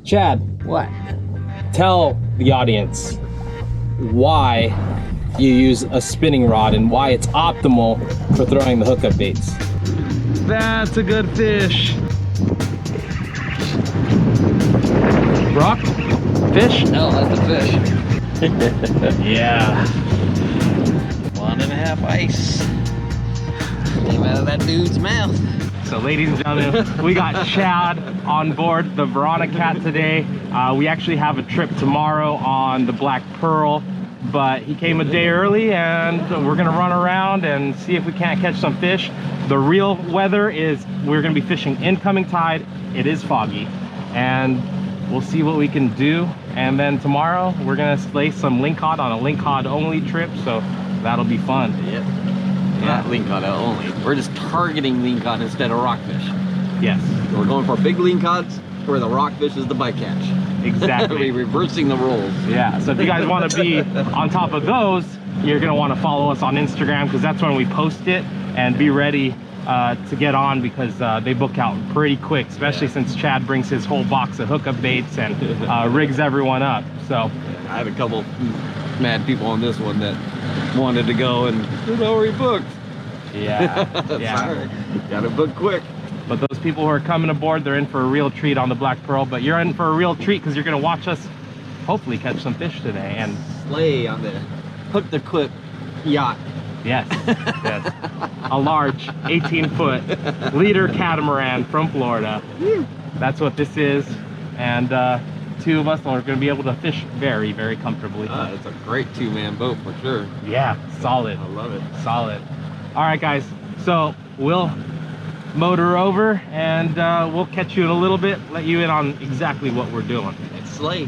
Chad, What? tell the audience why you use a spinning rod and why it's optimal for throwing the hookup baits. That's a good fish. Rock? Fish? No, that's a fish. Yeah. 1.5 ice. Came out of that dude's mouth. So ladies and gentlemen, we got Chad on board the Veronicat today. We actually have a trip tomorrow on the Black Pearl, but he came a day early and we're gonna run around and see if we can't catch some fish. The real weather is we're gonna be fishing incoming tide. It is foggy and we'll see what we can do. And then tomorrow we're gonna slay some lingcod on a lingcod only trip, so that'll be fun. Yep. Not lingcod only. We're just targeting lingcod instead of rockfish. Yes, We're going for big lingcods where the rockfish is the bycatch. exactly. We're reversing the rules. Yeah, so if you guys want to be on top of those, you're going to want to follow us on Instagram, because that's when we post it, and be ready to get on, because they book out pretty quick, especially since Chad brings his whole box of hookup baits and rigs everyone up. So I had a couple mad people on this one that wanted to go and it's already booked. yeah, yeah. Sorry. Gotta book quick. But those people who are coming aboard, they're in for a real treat on the Black Pearl. But you're in for a real treat because you're going to watch us hopefully catch some fish today. And Slay on the hook the clip yacht. yes, yes, a large 18-foot leader catamaran from Florida. That's what this is. And two of us are going to be able to fish very, very comfortably. It's a great two-man boat for sure. Yeah, solid. I love it. Solid. All right, guys. So we'll motor over and we'll catch you in a little bit, let you in on exactly what we're doing. It's slay.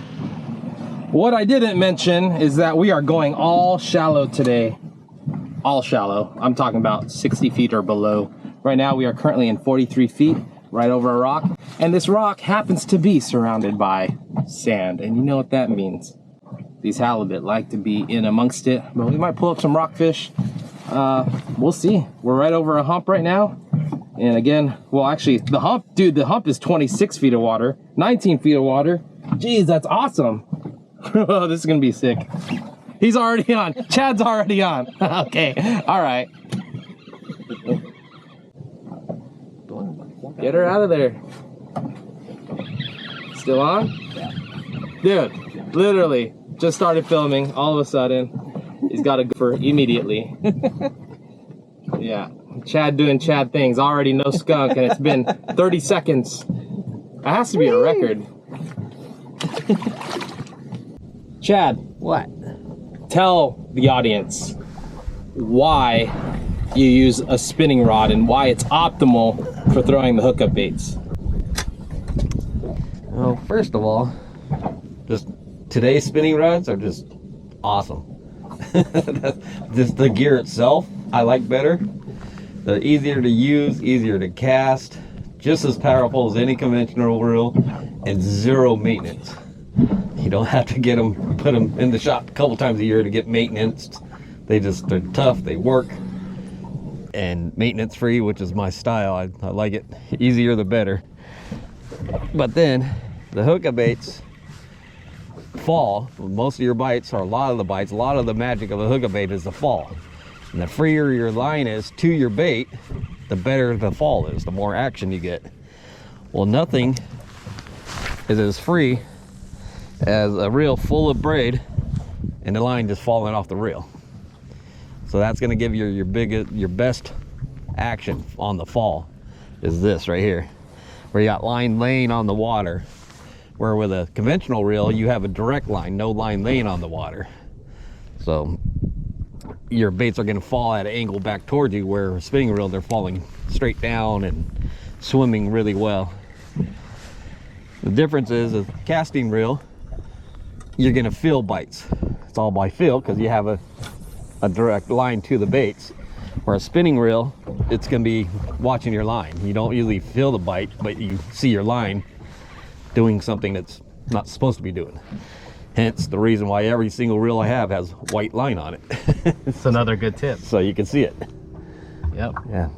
What I didn't mention is that we are going all shallow today. All shallow. I'm talking about 60 feet or below. Right now we are currently in 43 feet, right over a rock. And this rock happens to be surrounded by sand. And you know what that means. These halibut like to be in amongst it, but we might pull up some rockfish. We'll see. We're right over a hump right now. And again, well, actually the hump, dude, the hump is 26 feet of water, 19 feet of water. Jeez, that's awesome. Oh, this is gonna be sick. He's already on. Chad's already on. Okay, all right. Get her out of there. Still on? Dude, literally just started filming. All of a sudden, he's got to go for immediately. Yeah, Chad doing Chad things. Already no skunk, and it's been 30 seconds. That has to be a record. Chad, What? tell the audience why you use a spinning rod and why it's optimal for throwing the hookup baits. Well, first of all, just today's spinning rods are just awesome. Just the gear itself, I like better. They're easier to use, easier to cast, just as powerful as any conventional reel, and zero maintenance. You don't have to put them in the shop a couple times a year to get maintenance. They're tough, they work, and maintenance free, which is my style. I like it. Easier the better. But then the hookup baits fall. Most of your bites, or a lot of the bites, a lot of the magic of a hookup bait is the fall. And the freer your line is to your bait, the better the fall is, the more action you get. Well, nothing is as free as a reel full of braid and the line just falling off the reel. So that's going to give you your best action on the fall is this right here, where you got line laying on the water, where with a conventional reel you have a direct line, no line laying on the water. So your baits are going to fall at an angle back towards you, where a spinning reel they're falling straight down and swimming really well. The difference is a casting reel, you're going to feel bites. It's all by feel because you have a direct line to the baits. Where a spinning reel, it's going to be watching your line. You don't usually feel the bite, but you see your line doing something that's not supposed to be doing. Hence the reason why every single reel I have has white line on it. It's another good tip. So you can see it. Yep. Yeah.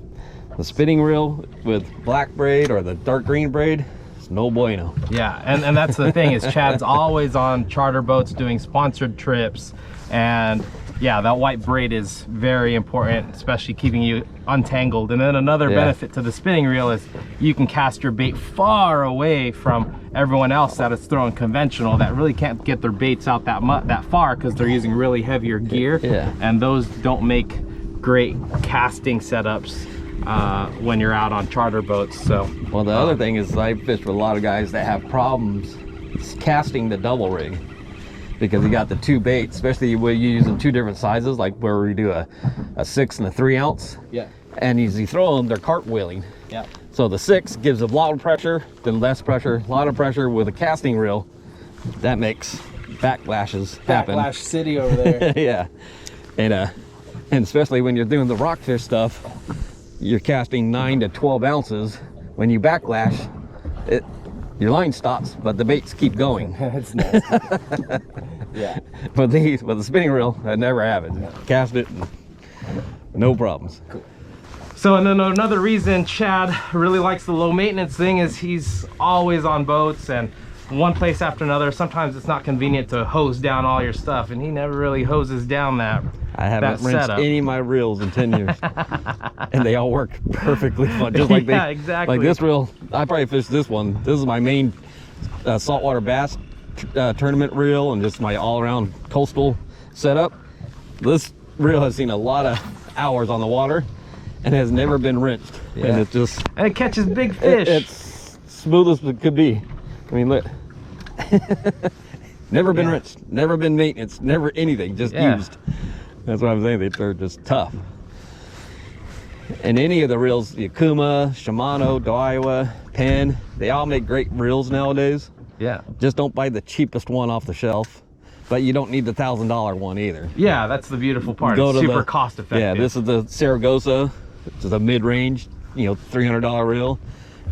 The spinning reel with black braid or the dark green braid, It's no bueno. Yeah, and that's the thing is Chad's always on charter boats doing sponsored trips, and yeah, that white braid is very important, especially keeping you untangled. And then another benefit to the spinning reel is you can cast your bait far away from everyone else that is throwing conventional that really can't get their baits out that far because they're using really heavier gear. Yeah. And those don't make great casting setups when you're out on charter boats. So Well, the other thing is I fish with a lot of guys that have problems casting the double rig because you got the two baits, especially when you're using two different sizes, like where we do a 6 and a 3 ounce. Yeah. And as you throw them, they're cartwheeling. Yeah. So the 6 gives a lot of pressure, then less pressure, a lot of pressure with a casting reel. That makes backlashes happen. Backlash City over there. Yeah. And especially when you're doing the rockfish stuff, you're casting 9 to 12 ounces. When you backlash, your line stops, but the baits keep going. It's nasty. Yeah. But the spinning reel, I never have it. Cast it, and no problems. So, and then another reason Chad really likes the low maintenance thing is he's always on boats and one place after another. Sometimes it's not convenient to hose down all your stuff, and he never really hoses down that. I haven't rinsed setup. any of my reels in 10 years. And they all work perfectly fine. Just like Yeah, exactly. Like this reel, I probably fished this one. This is my main saltwater bass tournament reel and just my all-around coastal setup. This reel has seen a lot of hours on the water and has never been rinsed. Yeah. And it's just... And it catches big fish. It's smooth as it could be. I mean, look. Never been rinsed, never been maintenance, never anything, just used. That's what I'm saying, they're just tough. And any of the reels, the Yakuma, Shimano, Daiwa, Penn, they all make great reels nowadays. Yeah. Just don't buy the cheapest one off the shelf, but you don't need the $1,000 one either. Yeah, that's the beautiful part. It's super cost effective. Yeah, this is the Saragossa, which is a mid-range, $300 reel.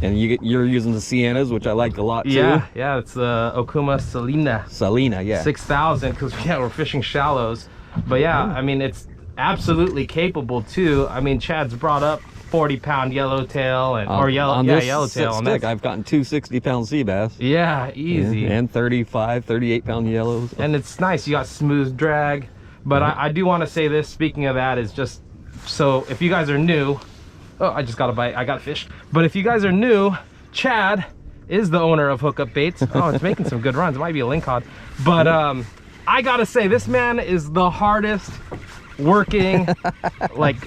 And you're using the Siennas, which I like a lot too. Yeah, it's the Okuma Salina. Salina, yeah. 6,000, because we're fishing shallows. But yeah, I mean, it's absolutely capable too. I mean, Chad's brought up 40-pound yellowtail yellowtail. On stick, I've gotten 2 60-pound sea bass. Yeah, easy. And 35, 38-pound yellows. And it's nice, you got smooth drag. But I do want to say this, speaking of that, is just, so if you guys are new, oh, I just got a bite, I got a fish. But if you guys are new, Chad is the owner of Hookup Baits. Oh, it's making some good runs. It might be a Lingcod. But I gotta say, this man is the hardest working like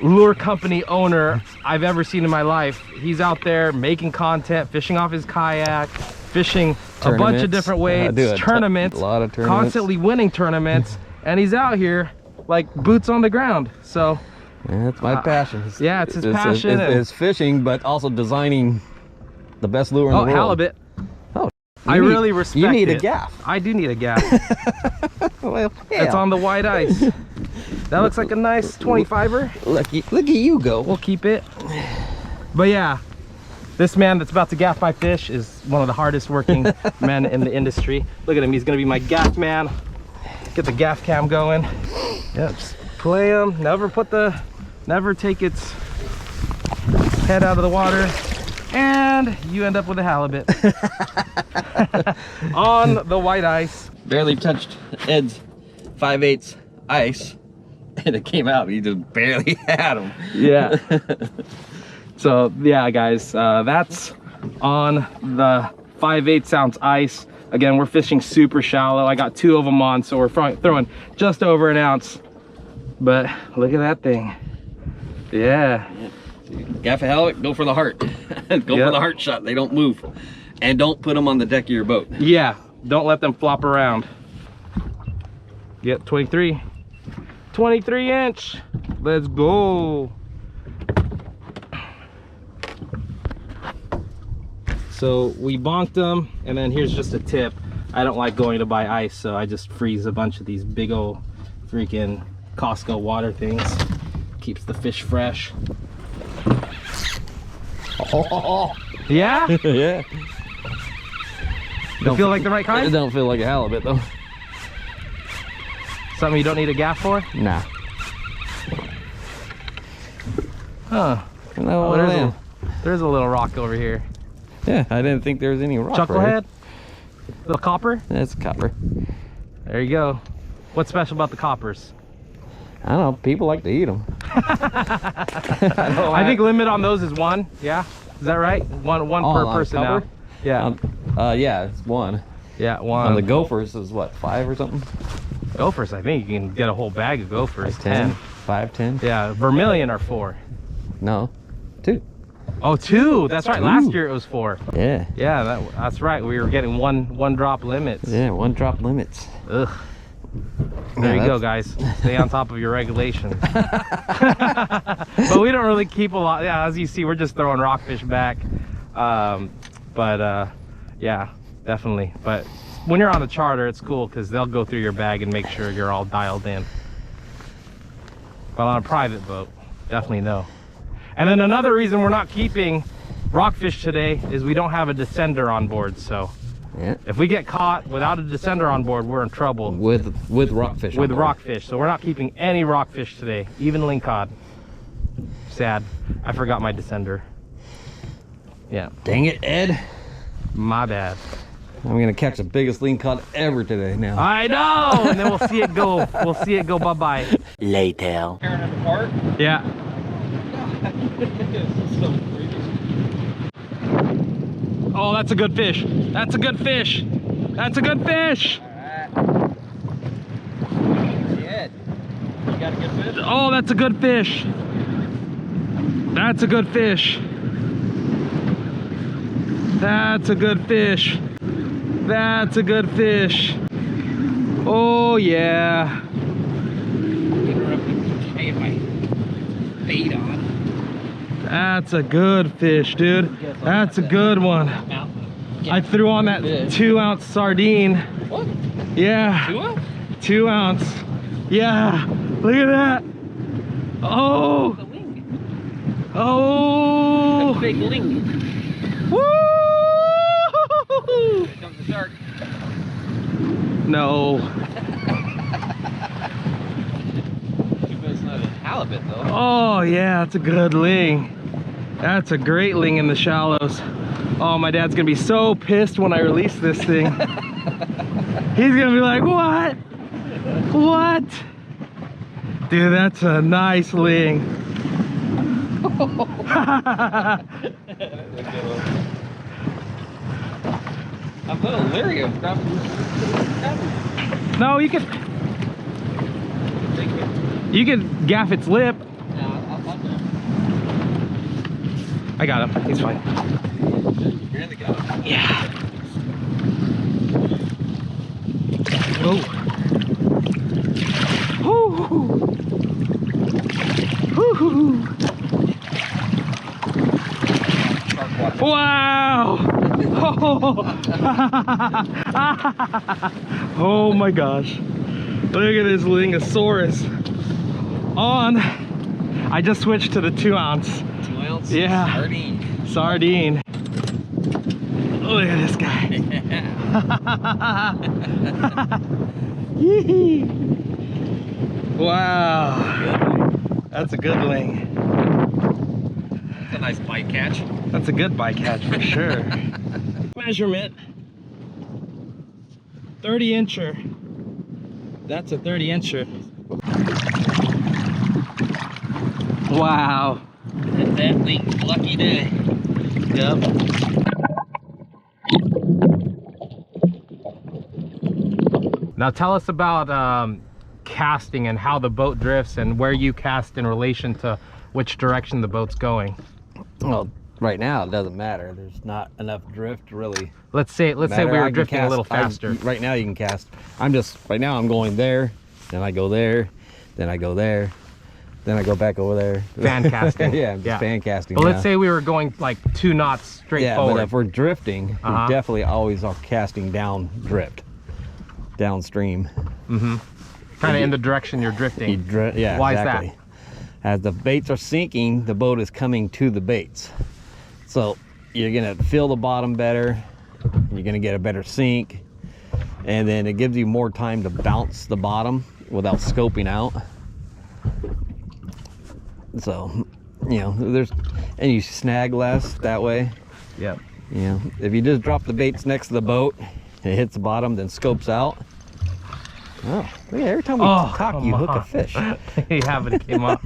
lure company owner I've ever seen in my life. He's out there making content, fishing off his kayak, fishing a bunch of different weights, tournaments, a lot of tournaments, constantly winning tournaments, and he's out here like boots on the ground. So yeah, it's my passion. Yeah, it's his passion. It's fishing, but also designing the best lure in the world. Halibut. Oh, I really respect it. You need a gaff. I do need a gaff. Well, yeah. It's on the white ice. That looks like a nice 25er. Look at you go. We'll keep it. But yeah, this man that's about to gaff my fish is one of the hardest working men in the industry. Look at him, he's gonna be my gaff man. Get the gaff cam going. Yeah, just play him. Never take its head out of the water. And you end up with a halibut. On the white ice. Barely touched Ed's 5/8 ice, and it came out. He just barely had him. Yeah. So yeah, guys, that's on the 5/8 ounce ice. Again, we're fishing super shallow. I got 2 of them on, so we're throwing just over an ounce. But look at that thing. Yeah. Gaff a halibut, go for the heart. Go for the heart shot. They don't move. And don't put them on the deck of your boat. Yeah, don't let them flop around. Yep, 23 inch. Let's go. So we bonked them, and then here's just a tip. I don't like going to buy ice, so I just freeze a bunch of these big old freaking Costco water things. Keeps the fish fresh. Yeah? Yeah. Don't feel like the right It kind? don't feel like a halibut though. Something you don't need a gaff for? Nah. Huh. No, Oh, there's a little rock over here. Yeah, I didn't think there was any rock. Right Chucklehead? Little copper? That's copper. There you go. What's special about the coppers? I don't know. People like to eat them. I think limit on those is 1. Yeah, is that right? One per person now. Yeah. Yeah, it's 1. Yeah, 1. On the gophers is what, 5 or something? Gophers, I think you can get a whole bag of gophers. Like 10, 5, 10. Yeah, vermilion are 4. No, 2. Oh, 2. That's right. Last year it was 4. Yeah. Yeah, that's right. We were getting one drop limits. Yeah, 1 drop limits. Ugh. There you go, guys. Stay on top of your regulations. But we don't really keep a lot. Yeah, as you see, we're just throwing rockfish back. Yeah, definitely. But when you're on a charter, it's cool because they'll go through your bag and make sure you're all dialed in. But on a private boat, definitely no. And then another reason we're not keeping rockfish today is we don't have a descender on board. So yeah, if we get caught without a descender on board, we're in trouble. With rockfish. With rockfish. So we're not keeping any rockfish today, even lingcod. Sad. I forgot my descender. Yeah. Dang it, Ed. My bad. I'm gonna catch the biggest lingcod ever today now. I know! And then we'll see it go. We'll see it go bye-bye. Later. Tearing it apart. Yeah. Oh, that's a good fish. That's a good fish. That's a good fish. Alright. Ed, you got a good fish? Oh, that's a good fish. That's a good fish. That's a good fish. That's a good fish. Oh, yeah. Bait on. That's a good fish, dude. That's a good one. I threw on that 2-ounce sardine. What? Yeah. 2 ounce? 2 ounce. Yeah. Look at that. Oh. Oh. That's a big ling. Woo! Here comes the shark. No. It's not a halibut though. Oh yeah, that's a good ling. That's a great ling in the shallows. Oh, my dad's gonna be so pissed when I release this thing. He's gonna be like, what? What? Dude, that's a nice ling. I'm a little leery of grabbing. No, you can gaff its lip. I got him. He's fine. You really got it. Yeah. Oh. Woo. Wow. Oh my gosh. Look at this Lingosaurus. I just switched to the 2-ounce. 2 ounce? Yeah. Sardine. Sardine. Look at this guy. Yee. Wow. That's a good ling. That's a nice bite catch. That's a good bycatch for sure. Measurement. 30 incher. That's a 30 incher. Wow. That ling's lucky day. Yep. Now tell us about casting and how the boat drifts and where you cast in relation to which direction the boat's going. Well, right now it doesn't matter. There's not enough drift to really. Let's say we were drifting a little faster. Right now you can cast. Right now I'm going there, then I go there, then I go there, then I go back over there. Fan casting. Yeah, I'm just fan casting. But let's say we were going like 2 knots straight forward. But if we're drifting, we definitely always are casting down drift, downstream. Mm-hmm. Kind of in the direction you're drifting. Yeah, Why exactly. is that? As the baits are sinking, the boat is coming to the baits. So you're gonna feel the bottom better, you're gonna get a better sink, and then it gives you more time to bounce the bottom without scoping out. So, you know, and you snag less that way. Yep. You know, if you just drop the baits next to the boat, it hits the bottom, then scopes out. Oh, look at every time we talk, you hook a fish. You haven't came up.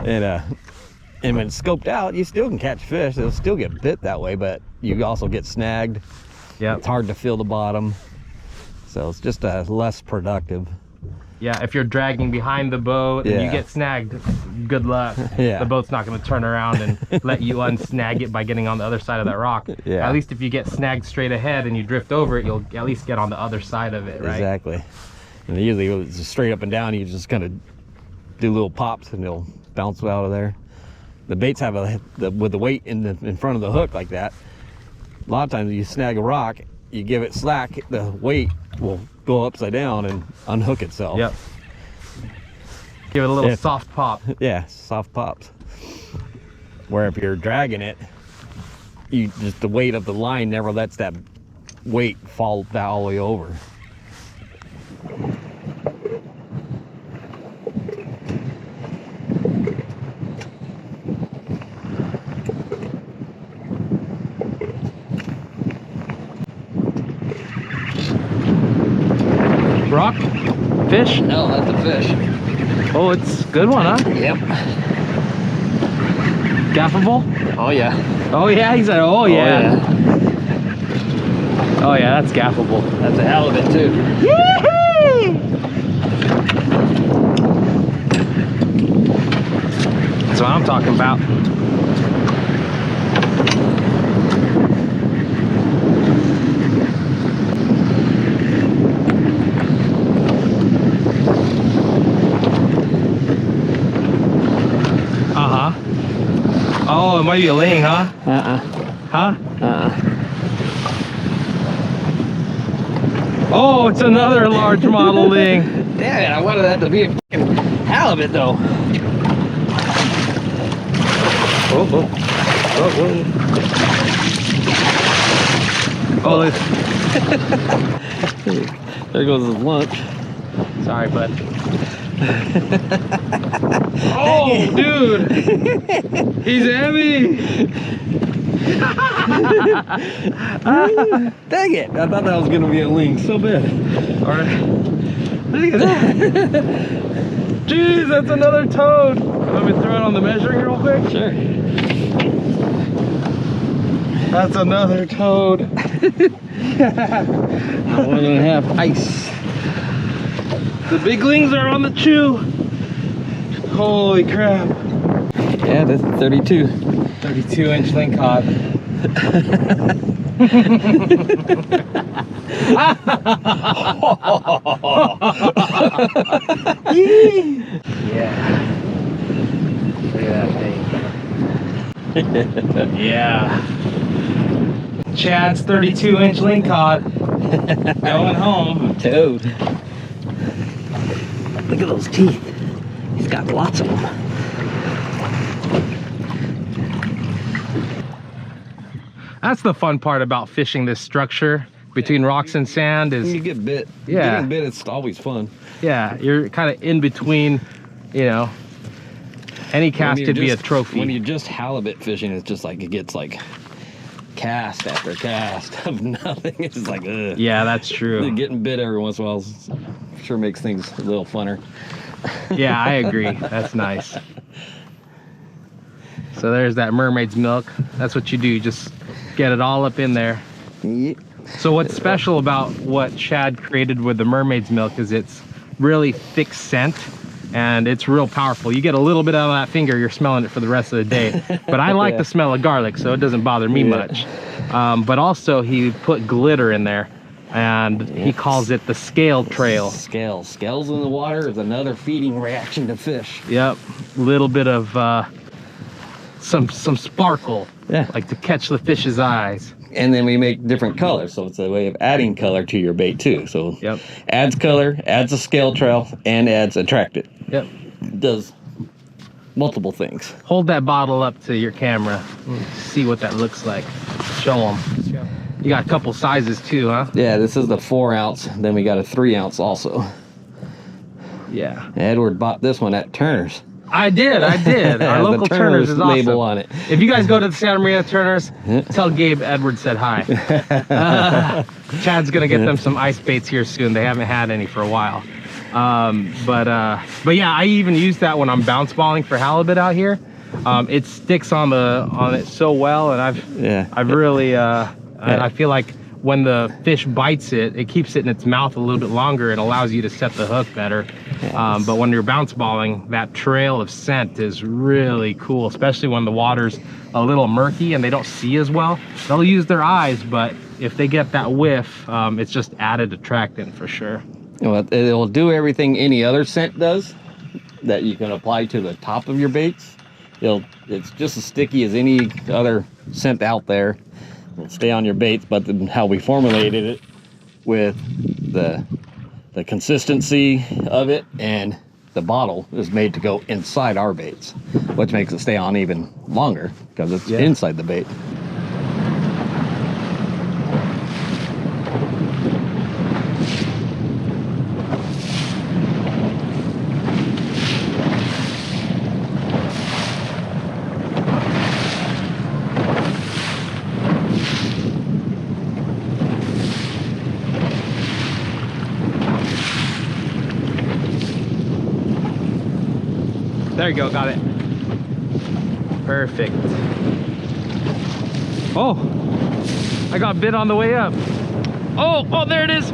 And when it's scoped out, you still can catch fish. It'll still get bit that way, but you also get snagged. Yeah. It's hard to feel the bottom. So it's just less productive. Yeah, if you're dragging behind the boat and you get snagged, good luck. Yeah. The boat's not going to turn around and let you unsnag it by getting on the other side of that rock. Yeah. At least if you get snagged straight ahead and you drift over it, you'll at least get on the other side of it, right? Exactly. And usually it's just straight up and down. You just kind of do little pops and they'll bounce out of there. The baits have with the weight in front of the hook like that. A lot of times you snag a rock, you give it slack, the weight will go upside down and unhook itself. Yep. Give it a little soft pop. Yeah, soft pops. Where if you're dragging it, the weight of the line never lets that weight fall all the way over. Rock? Fish? No, that's a fish. Oh, it's a good one, huh? Yep. Gaffable? Oh yeah. Oh yeah, he said, oh yeah. Oh yeah, that's gaffable. That's a halibut too. That's what I'm talking about. Oh, it might be a ling, huh? Huh? Oh, it's another large model ling. Damn it, I wanted that to be a fucking halibut though. Oh, there goes his lunch. sorry, bud. Oh, dude! He's heavy! Dang it! I thought that was gonna be a ling so bad. Alright. Look at that! Jeez, that's another toad! Let me throw it on the measuring real quick. Sure. That's another toad. 1.5 ice. The big lings are on the chew. Holy crap. Yeah, that's 32. 32-inch lingcod. Yeah. Look at that thing. Yeah. Chad's 32-inch lingcod. Going home. Toad. Look at those teeth. He's got lots of them. That's the fun part about fishing this structure between rocks and sand When is, you get bit, Yeah. getting bit, it's always fun. yeah, you're kind of in between, you know, any cast could be a trophy. When you're just halibut fishing, it's just like, it gets like cast after cast of nothing. It's just like, ugh. Yeah, that's true. Getting bit every once in a while sure makes things a little funner. Yeah, I agree. That's nice. So there's that mermaid's milk. That's what you do. Just get it all up in there. Yep. So what's special about what Chad created with the mermaid's milk is it's really thick scent and it's real powerful. You get a little bit out of that finger, you're smelling it for the rest of the day. But I like the smell of garlic, so it doesn't bother me much. But also he put glitter in there and he calls it the scale trail. Scales in the water is another feeding reaction to fish. Yep, little bit of some sparkle, Yeah. like to catch the fish's eyes. And then we make different colors, so it's a way of adding color to your bait too. So Yep. adds color, adds a scale trail, and adds attractant. Yep. Does multiple things. Hold that bottle up to your camera. See what that looks like. Show them. You got a couple sizes too, huh? Yeah, this is the 4 ounce. Then we got a 3 ounce also. Yeah. Edward bought this one at Turner's. I did. Our local the Turner's is awesome. label on it. If you guys go to the Santa Maria Turner's, tell Gabe Edwards said hi. Chad's gonna get them some ice baits here soon. They haven't had any for a while. But yeah, I even use that when I'm bounce balling for halibut out here. It sticks on it so well, and I've really and I feel like when the fish bites it, it keeps it in its mouth a little bit longer and allows you to set the hook better. Yes. But when you're bounce balling, that trail of scent is really cool, especially when the water's a little murky and they don't see as well. They'll use their eyes, but if they get that whiff, it's just added attractant for sure. Well, it will do everything any other scent does that you can apply to the top of your baits. It's just as sticky as any other scent out there. It'll stay on your baits, but how we formulated it with the consistency of it, and the bottle is made to go inside our baits, which makes it stay on even longer because it's inside the bait. There you go, got it. Perfect. Oh, I got bit on the way up. Oh, there it is.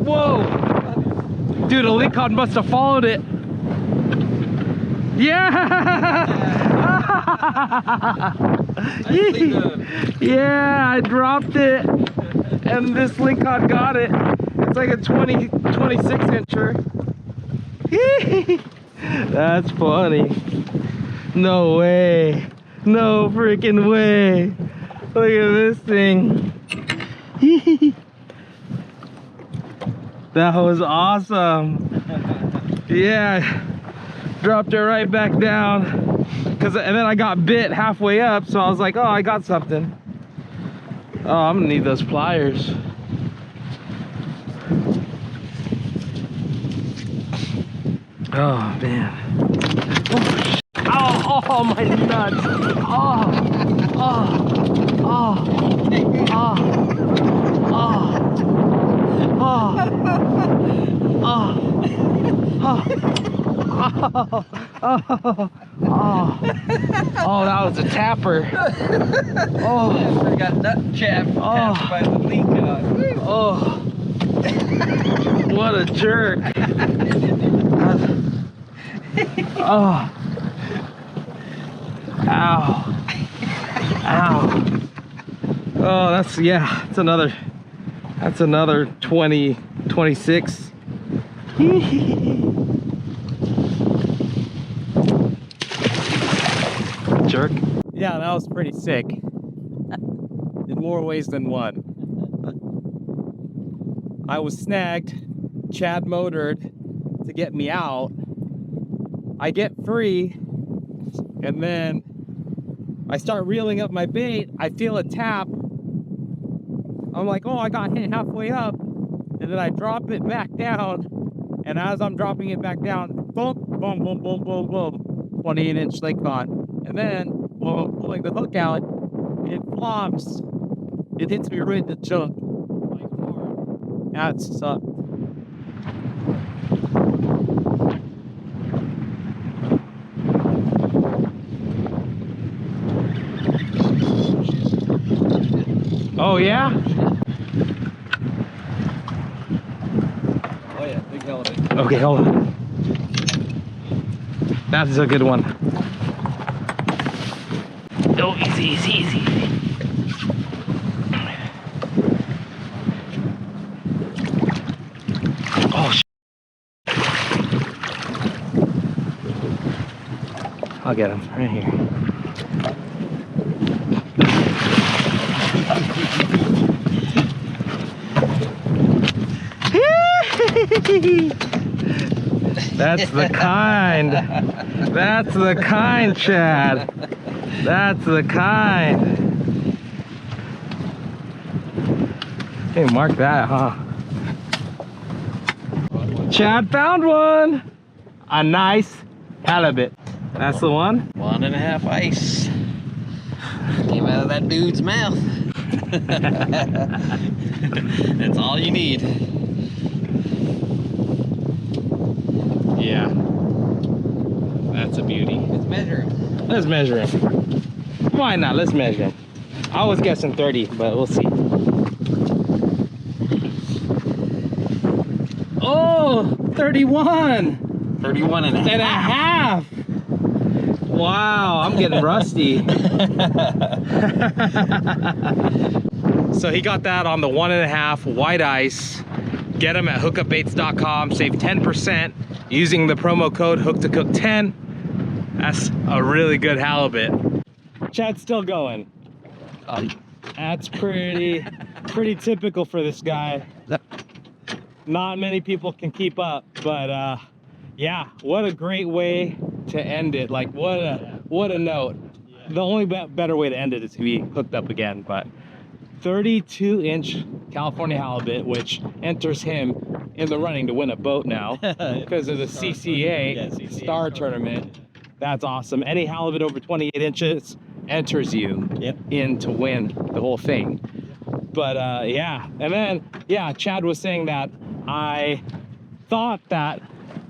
Whoa. Dude, a Lingcod must have followed it. Yeah. Yeah, I dropped it. And this Lingcod got it. It's like a 26 incher. That's funny. No way. No freaking way. Look at this thing. That was awesome. Yeah. Dropped it right back down. And then I got bit halfway up, so I was like, oh, I got something. Oh, I'm gonna need those pliers. Oh man. Oh, my nuts. Oh. Oh, that was a tapper. Oh, I got nut tapped by the Lingcod. Oh, what a jerk. Oh. Ow. Ow. Oh, that's another 26. Jerk. Yeah, that was pretty sick. In more ways than one. I was snagged. Chad motored to get me out. I get free, and then I start reeling up my bait. I feel a tap. I'm like, oh, I got hit halfway up. And then I drop it back down. And as I'm dropping it back down, boom, boom, boom, boom, boom, boom. 28-inch Lingcod. And then, while I'm pulling the hook out, it flops. It hits me right in the junk. That sucked. Oh yeah? Oh yeah, big halibut. Okay, hold on. That's a good one. Oh, easy. Oh, I'll get him right here. That's the kind. That's the kind, Chad. That's the kind. Okay, mark that, huh? Chad found one. a nice halibut. That's the one. 1.5 ice. Came out of that dude's mouth. That's all you need. Yeah. That's a beauty. Let's measure him. Let's measure him. Why not? Let's measure him. I was guessing 30, but we'll see. Oh, 31. 31 and And a half. Wow, I'm getting rusty. So he got that on the 1.5 white ice. Get him at hookupbaits.com. Save 10% using the promo code HookToCook10. That's a really good halibut. Chad's still going. That's pretty typical for this guy. Not many people can keep up, but yeah, what a great way to end it. Like what a note. The only better way to end it is to be hooked up again. But 32-inch California halibut, which enters him in the running to win a boat now because of the CCA Star Tournament. That's awesome. Any halibut over 28 inches enters you in to win the whole thing. But yeah, and then yeah, Chad was saying that I thought that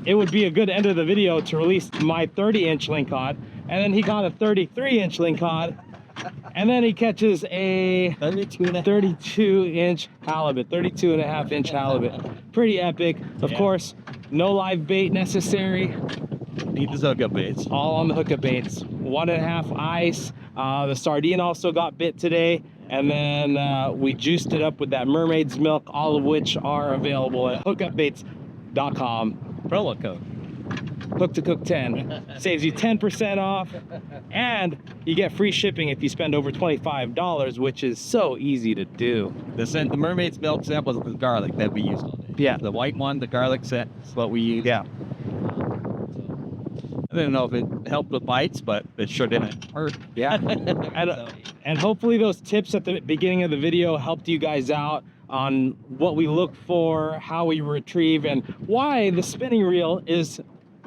it would be a good end of the video to release my 30-inch lingcod, and then he got a 33-inch lingcod, and then he catches a 32-inch halibut, 32.5-inch halibut. Pretty epic. Of course, no live bait necessary. Need the Hookup Baits. All on the Hookup Baits. 1.5 ice. The sardine also got bit today, and then we juiced it up with that mermaid's milk, all of which are available at hookupbaits.com. Promo code HookToCook10 saves you 10% off, and you get free shipping if you spend over $25, which is so easy to do. The mermaid's milk set was the garlic that we used all day. Yeah. The white one, the garlic set, is what we used. Yeah. I didn't know if it helped with bites, but it sure didn't hurt. Yeah. And hopefully those tips at the beginning of the video helped you guys out on what we look for, how we retrieve, and why the spinning reel is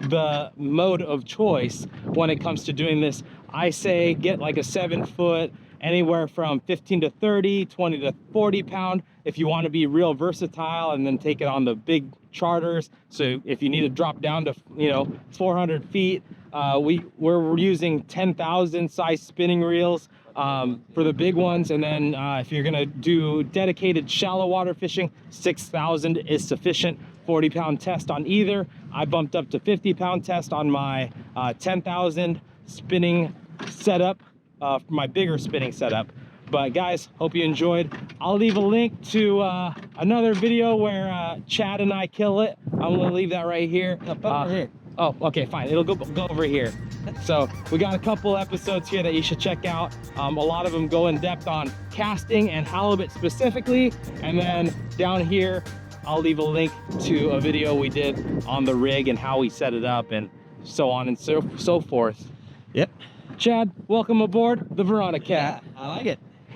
the mode of choice when it comes to doing this. I say get like a 7-foot, anywhere from 15 to 30, 20 to 40 pound if you want to be real versatile, and then take it on the big charters. So if you need to drop down to 400 feet, we're using 10,000 size spinning reels for the big ones, and then if you're gonna do dedicated shallow water fishing, 6,000 is sufficient. 40-pound test on either. I bumped up to 50-pound test on my 10,000 spinning setup, my bigger spinning setup. But guys, hope you enjoyed. I'll leave a link to another video where Chad and I kill it. I'm gonna leave that right here. Over here. Oh, okay, fine. It'll go over here. So we got a couple episodes here that you should check out. A lot of them go in depth on casting and halibut specifically. And then down here, I'll leave a link to a video we did on the rig and how we set it up and so on and so forth. Yep. Chad, welcome aboard the Veronicat. I like it.